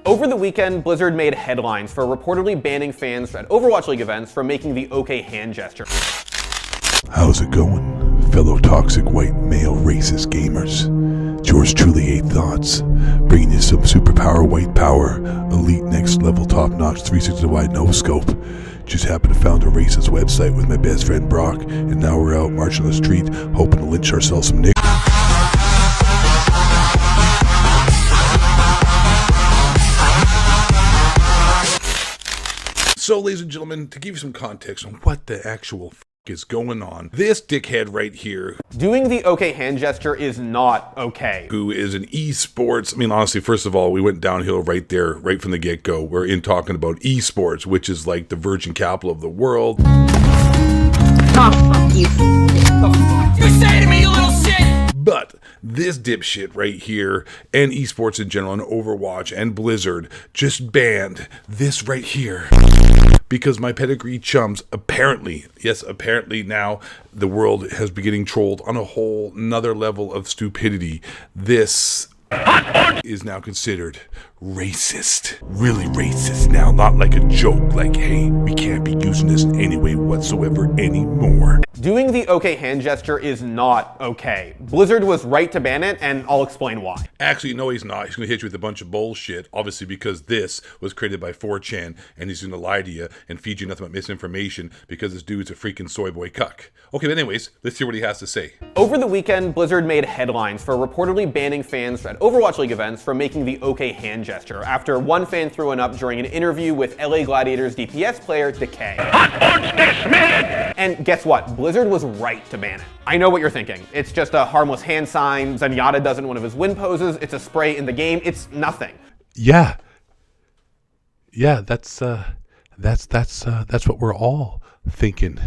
Over the weekend, Blizzard made headlines for reportedly banning fans at Overwatch League events from making the OK hand gesture. How's it going, fellow toxic white male racist gamers? It's yours truly, 8 Thoughts, bringing you some superpower, white power, elite next level top-notch 360 wide no-scope. Just happened to found a racist website with my best friend Brock, and now we're out marching on the street hoping to lynch ourselves some niggas. So, ladies and gentlemen, to give you some context on what the actual is going on, this dickhead right here, doing the OK hand gesture is not okay. Who is an esports, I mean, honestly, first of all, we went downhill right there, right from the get-go. We're in talking about esports, which is like the virgin capital of the world. Oh, fuck you. You say to me, you little shit! But this dipshit right here, and esports in general, and Overwatch, and Blizzard, just banned this right here. Because my pedigree chums, apparently, yes, apparently now the world has been getting trolled on a whole nother level of stupidity. This is now considered racist. Really racist now, not like a joke, like, hey, we can't be using this in any way whatsoever anymore. Doing the OK hand gesture is not okay. Blizzard was right to ban it, and I'll explain why. Actually, no, he's not. He's going to hit you with a bunch of bullshit, obviously because this was created by 4chan, and he's going to lie to you and feed you nothing but misinformation because this dude's a freaking soy boy cuck. Okay, but anyways, let's hear what he has to say. Over the weekend, Blizzard made headlines for reportedly banning fans at Overwatch League events from making the OK hand gesture after one fan threw one up during an interview with LA Gladiators DPS player Decay. And guess what? Blizzard was right to ban it. I know what you're thinking. It's just a harmless hand sign. Zenyatta does it in one of his win poses. It's a spray in the game. It's nothing. Yeah, that's what we're all thinking.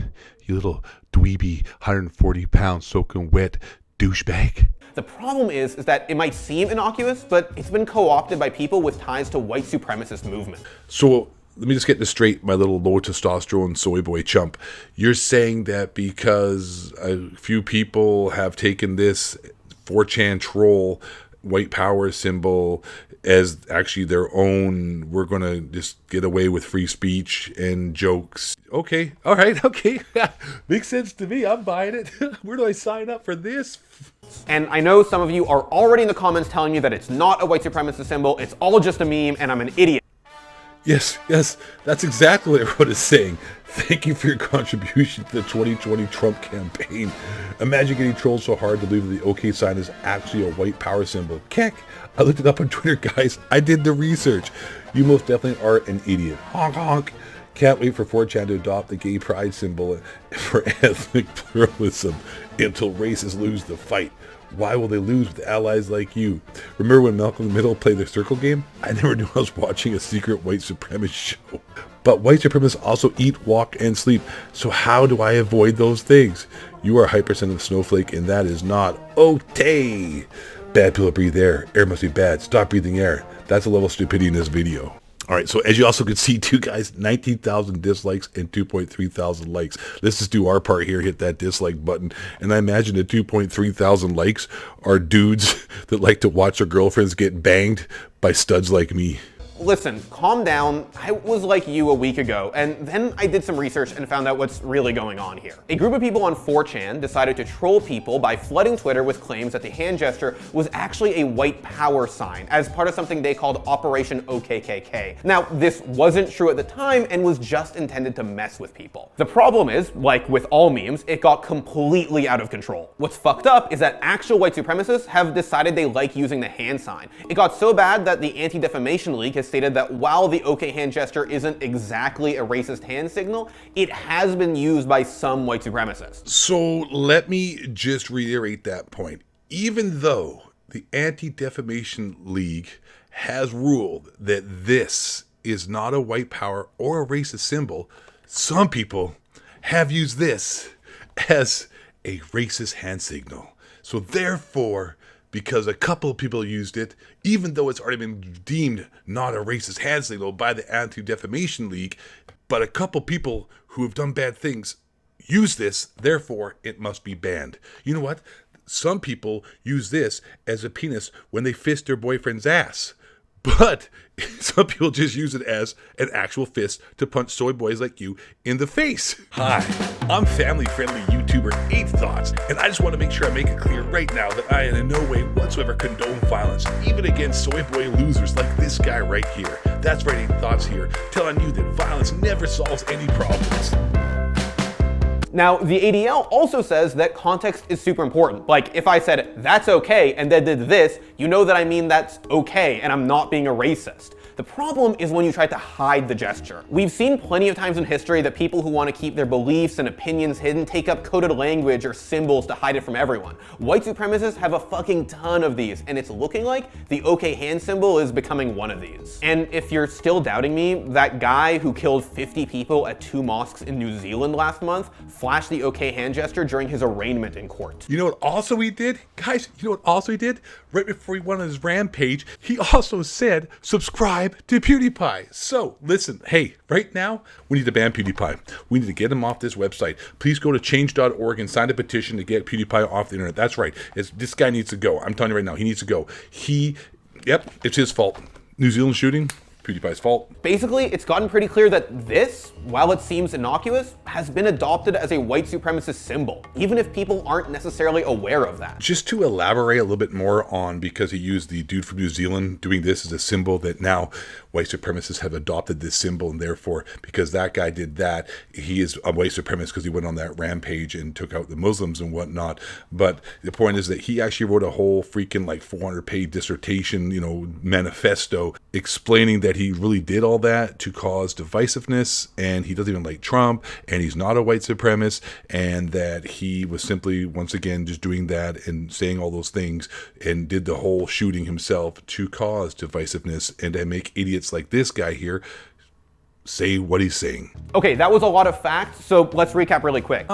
You little dweeby, 140-pound soaking wet douchebag. The problem is that it might seem innocuous, but it's been co-opted by people with ties to white supremacist movement. So let me just get this straight, my little low testosterone soy boy chump. You're saying that because a few people have taken this 4chan troll white power symbol as actually their own, we're going to just get away with free speech and jokes. Okay, all right, okay. Makes sense to me. I'm buying it. Where do I sign up for this? And I know some of you are already in the comments telling me that it's not a white supremacist symbol, it's all just a meme, and I'm an idiot. Yes, that's exactly what everyone is saying. Thank you for your contribution to the 2020 Trump campaign. Imagine getting trolled so hard to believe that the OK sign is actually a white power symbol. Keck, I looked it up on Twitter, guys. I did the research. You most definitely are an idiot. Honk honk. Can't wait for 4chan to adopt the gay pride symbol for ethnic pluralism until racists lose the fight. Why will they lose with allies like you? Remember when Malcolm in the Middle played the circle game? I never knew I was watching a secret white supremacist show. But white supremacists also eat, walk, and sleep. So how do I avoid those things? You are a hypersensitive snowflake, and that is not okay. Bad people breathe air. Air must be bad. Stop breathing air. That's the level of stupidity in this video. All right, so as you also can see too, guys, 19,000 dislikes and 2.3 thousand likes. Let's just do our part here, hit that dislike button. And I imagine the 2.3 thousand likes are dudes that like to watch their girlfriends get banged by studs like me. Listen, calm down. I was like you a week ago, and then I did some research and found out what's really going on here. A group of people on 4chan decided to troll people by flooding Twitter with claims that the hand gesture was actually a white power sign as part of something they called Operation OKKK. Now, this wasn't true at the time and was just intended to mess with people. The problem is, like with all memes, it got completely out of control. What's fucked up is that actual white supremacists have decided they like using the hand sign. It got so bad that the Anti-Defamation League has stated that while the OK hand gesture isn't exactly a racist hand signal, it has been used by some white supremacists. So let me just reiterate that point. Even though the Anti-Defamation League has ruled that this is not a white power or a racist symbol, some people have used this as a racist hand signal. So therefore, because a couple of people used it, even though it's already been deemed not a racist hand signal by the Anti-Defamation League, but a couple people who have done bad things use this, therefore it must be banned. You know what? Some people use this as a penis when they fist their boyfriend's ass. But some people just use it as an actual fist to punch soy boys like you in the face. Hi, I'm family-friendly YouTuber 8 Thoughts, and I just want to make sure I make it clear right now that I in no way whatsoever condone violence, even against soy boy losers like this guy right here. That's right, 8 Thoughts here, telling you that violence never solves any problems. Now, the ADL also says that context is super important. Like, if I said, that's okay, and then did this, you know that I mean that's okay, and I'm not being a racist. The problem is when you try to hide the gesture. We've seen plenty of times in history that people who want to keep their beliefs and opinions hidden take up coded language or symbols to hide it from everyone. White supremacists have a fucking ton of these, and it's looking like the OK hand symbol is becoming one of these. And if you're still doubting me, that guy who killed 50 people at 2 mosques in New Zealand last month flashed the OK hand gesture during his arraignment in court. You know what also he did? Guys, you know what also he did? Right before he went on his rampage, he also said, subscribe to PewDiePie. So, listen, hey, right now, we need to ban PewDiePie. We need to get him off this website. Please go to change.org and sign a petition to get PewDiePie off the internet. That's right. This guy needs to go. I'm telling you right now, he needs to go. Yep, it's his fault. New Zealand shooting, PewDiePie's fault. Basically, it's gotten pretty clear that this, while it seems innocuous, has been adopted as a white supremacist symbol, even if people aren't necessarily aware of that. Just to elaborate a little bit more on, because he used the dude from New Zealand doing this as a symbol, that now white supremacists have adopted this symbol, and therefore, because that guy did that, he is a white supremacist because he went on that rampage and took out the Muslims and whatnot. But the point is that he actually wrote a whole freaking like 400-page dissertation, manifesto explaining that he really did all that to cause divisiveness, and he doesn't even like Trump, and he's not a white supremacist, and that he was simply, once again, just doing that and saying all those things, and did the whole shooting himself to cause divisiveness and to make idiots like this guy here say what he's saying. Okay, that was a lot of facts, so let's recap really quick.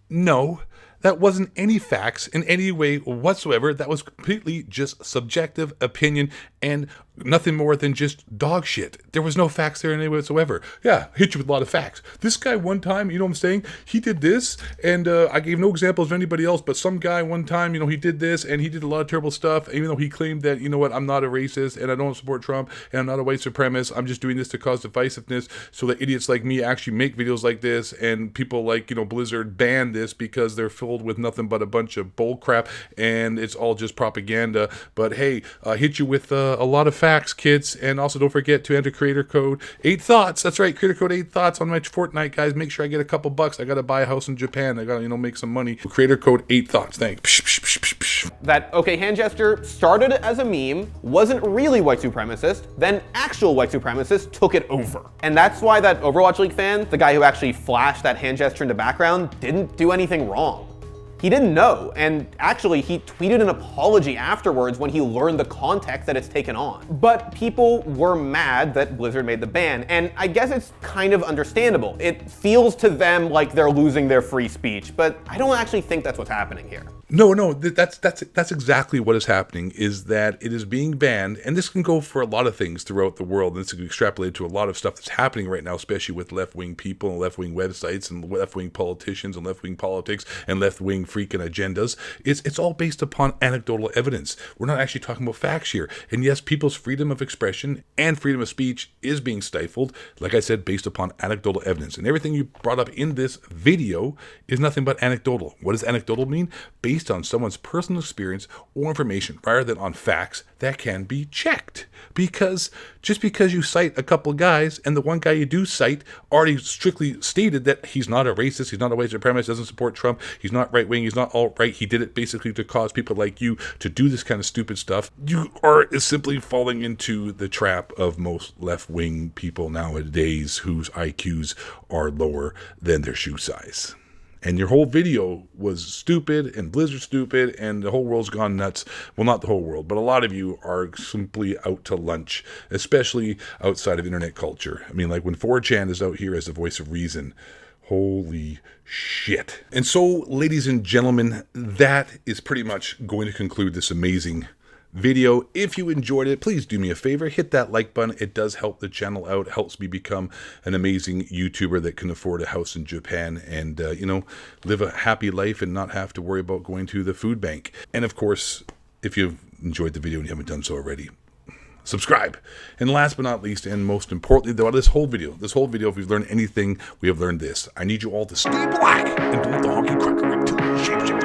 No, that wasn't any facts in any way whatsoever. That was completely just subjective opinion and nothing more than just dog shit. There was no facts there in any way whatsoever. Yeah, hit you with a lot of facts. This guy one time, you know what I'm saying? He did this, and I gave no examples of anybody else, but some guy one time, he did this, and he did a lot of terrible stuff, even though he claimed that, I'm not a racist, and I don't support Trump, and I'm not a white supremacist. I'm just doing this to cause divisiveness so that idiots like me actually make videos like this, and people like, Blizzard ban this because they're filled with nothing but a bunch of bull crap, and it's all just propaganda. But hey, hit you with a lot of facts, kids, and also don't forget to enter creator code 8 Thoughts. That's right, creator code 8 Thoughts on my Fortnite, guys. Make sure I get a couple bucks. I gotta buy a house in Japan. I gotta make some money. Creator code 8 Thoughts. Thanks. Psh, psh, psh, psh, psh. That OK hand gesture started as a meme, wasn't really white supremacist, then actual white supremacists took it over. And that's why that Overwatch League fan, the guy who actually flashed that hand gesture in the background, didn't do anything wrong. He didn't know, and actually he tweeted an apology afterwards when he learned the context that it's taken on. But people were mad that Blizzard made the ban, and I guess it's kind of understandable. It feels to them like they're losing their free speech, but I don't actually think that's what's happening here. No, that's exactly what is happening, is that it is being banned, and this can go for a lot of things throughout the world, and this can be extrapolated to a lot of stuff that's happening right now, especially with left-wing people and left-wing websites and left-wing politicians and left-wing politics and left-wing freaking agendas. It's all based upon anecdotal evidence. We're not actually talking about facts here. And yes, people's freedom of expression and freedom of speech is being stifled, like I said, based upon anecdotal evidence. And everything you brought up in this video is nothing but anecdotal. What does anecdotal mean? Based on someone's personal experience or information rather than on facts that can be checked. Because just because you cite a couple guys and the one guy you do cite already strictly stated that he's not a racist, he's not a white supremacist, doesn't support Trump, he's not right wing, he's not alt-right, he did it basically to cause people like you to do this kind of stupid stuff, you are simply falling into the trap of most left-wing people nowadays whose IQs are lower than their shoe size. And your whole video was stupid and Blizzard stupid and the whole world's gone nuts. Well, not the whole world, but a lot of you are simply out to lunch, especially outside of internet culture. I mean, like when 4chan is out here as the voice of reason. Holy shit. And so, ladies and gentlemen, that is pretty much going to conclude this amazing video. If you enjoyed it, please do me a favor, hit that like button. It does help the channel out, helps me become an amazing YouTuber that can afford a house in Japan and live a happy life and not have to worry about going to the food bank. And of course, if you've enjoyed the video and you haven't done so already, subscribe. And last but not least, and most importantly, though, this whole video, if we've learned anything, we have learned this. I need you all to stay black and don't let the honky cracker too shape